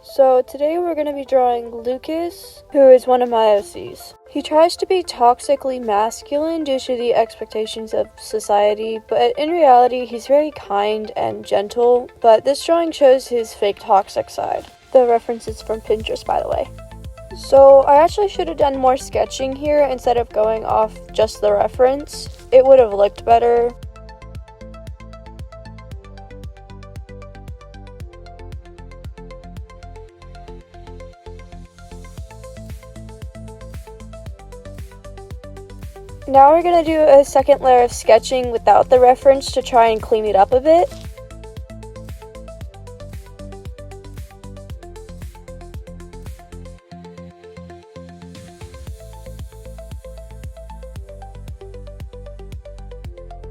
So today we're going to be drawing Lukas, who is one of my OCs. He tries to be toxically masculine due to the expectations of society, but in reality he's very kind and gentle, but this drawing shows his fake toxic side. The reference is from Pinterest, by the way. So I actually should have done more sketching here instead of going off just the reference. It would have looked better. Now we're going to do a second layer of sketching without the reference to try and clean it up a bit.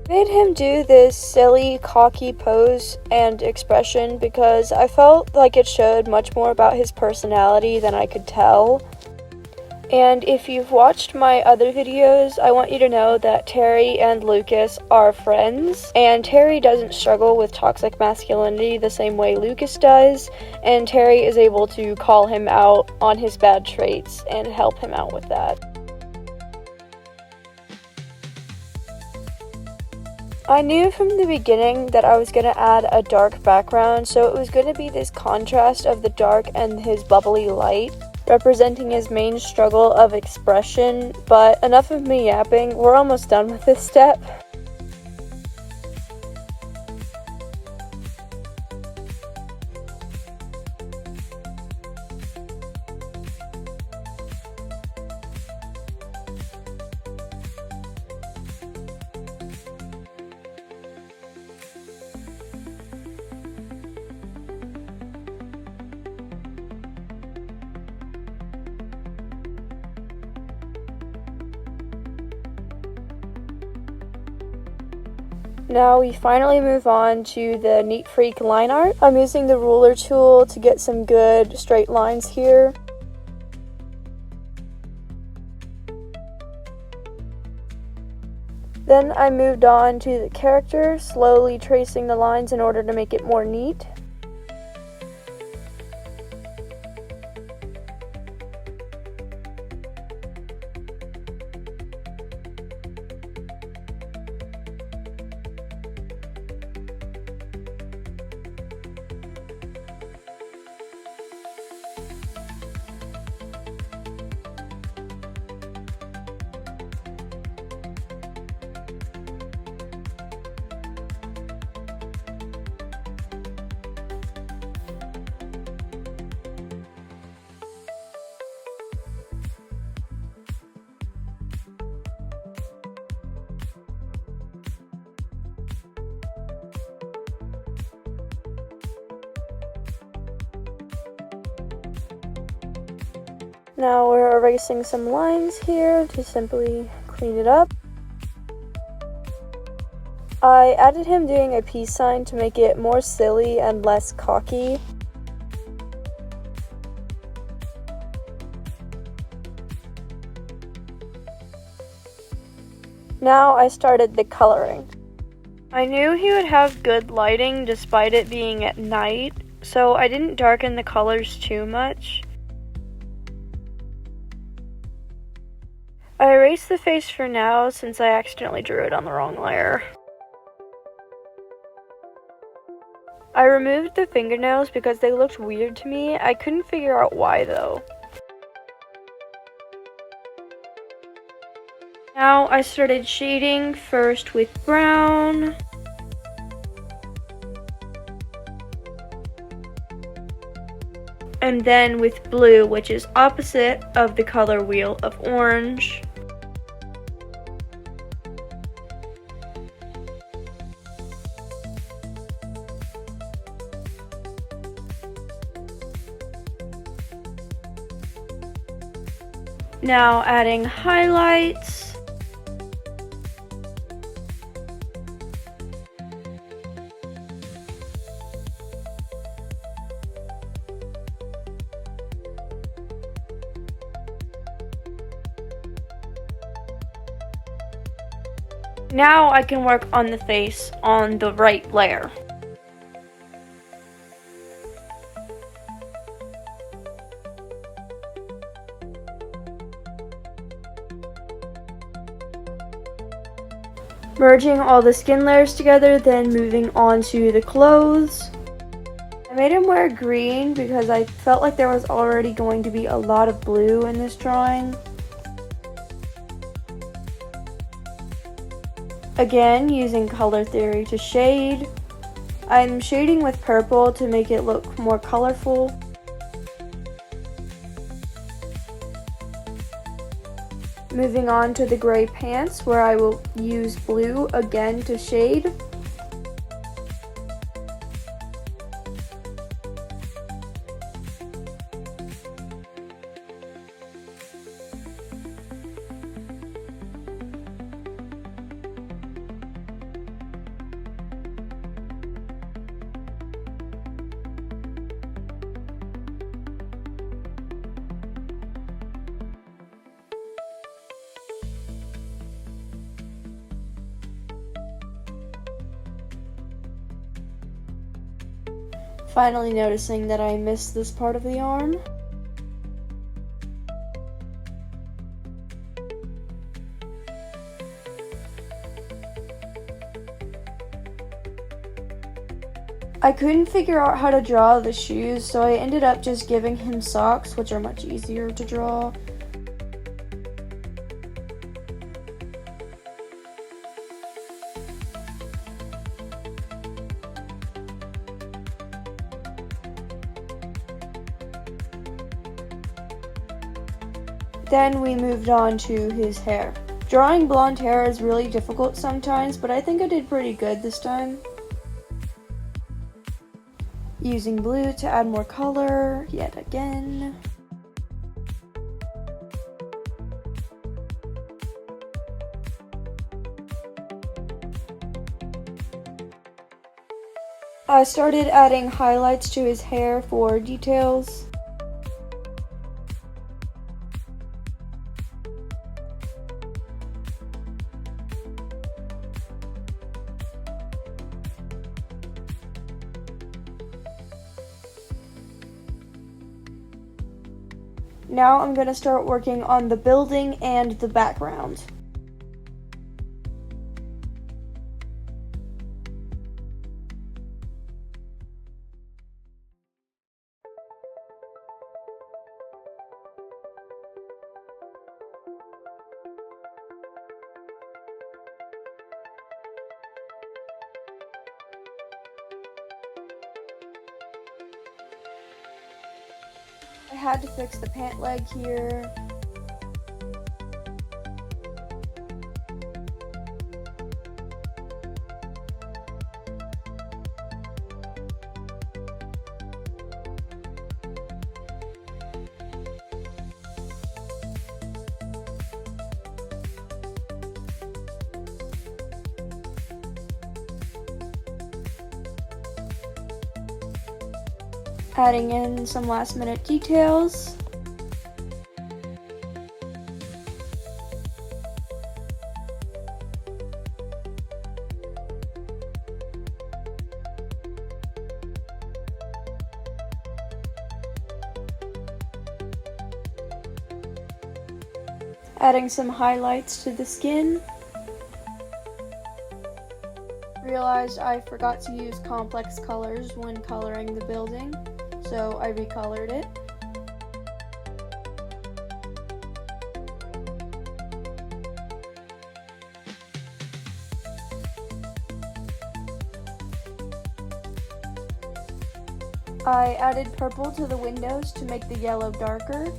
Made him do this silly, cocky pose and expression because I felt like it showed much more about his personality than I could tell. And if you've watched my other videos, I want you to know that Terry and Lukas are friends, and Terry doesn't struggle with toxic masculinity the same way Lukas does, and Terry is able to call him out on his bad traits and help him out with that. I knew from the beginning that I was going to add a dark background, so it was going to be this contrast of the dark and his bubbly light, representing his main struggle of expression. But enough of me yapping, we're almost done with this step. Now we finally move on to the Neat Freak line art. I'm using the ruler tool to get some good straight lines here. Then I moved on to the character, slowly tracing the lines in order to make it more neat. Now we're erasing some lines here to simply clean it up. I added him doing a peace sign to make it more silly and less cocky. Now I started the coloring. I knew he would have good lighting despite it being at night, so I didn't darken the colors too much. I erased the face for now since I accidentally drew it on the wrong layer. I removed the fingernails because they looked weird to me. I couldn't figure out why though. Now I started shading first with brown. And then with blue, which is opposite of the color wheel of orange. Now adding highlights. Now I can work on the face on the right layer. merging all the skin layers together, then moving on to the clothes. I made him wear green because I felt like there was already going to be a lot of blue in this drawing. Again, using color theory to shade. I'm shading with purple to make it look more colorful. Moving on to the gray pants, where I will use blue again to shade. Finally noticing that I missed this part of the arm. I couldn't figure out how to draw the shoes, so I ended up just giving him socks, which are much easier to draw. Then we moved on to his hair. Drawing blonde hair is really difficult sometimes, but I think I did pretty good this time. Using blue to add more color, yet again. I started adding highlights to his hair for details. Now I'm going to start working on the building and the background. I had to fix the pant leg here. Adding in some last minute details. Adding some highlights to the skin. Realized I forgot to use complex colors when coloring the building, so I recolored it. I added purple to the windows to make the yellow darker.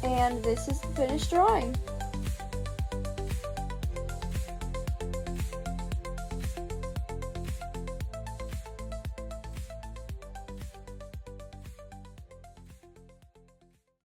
And this is the finished drawing.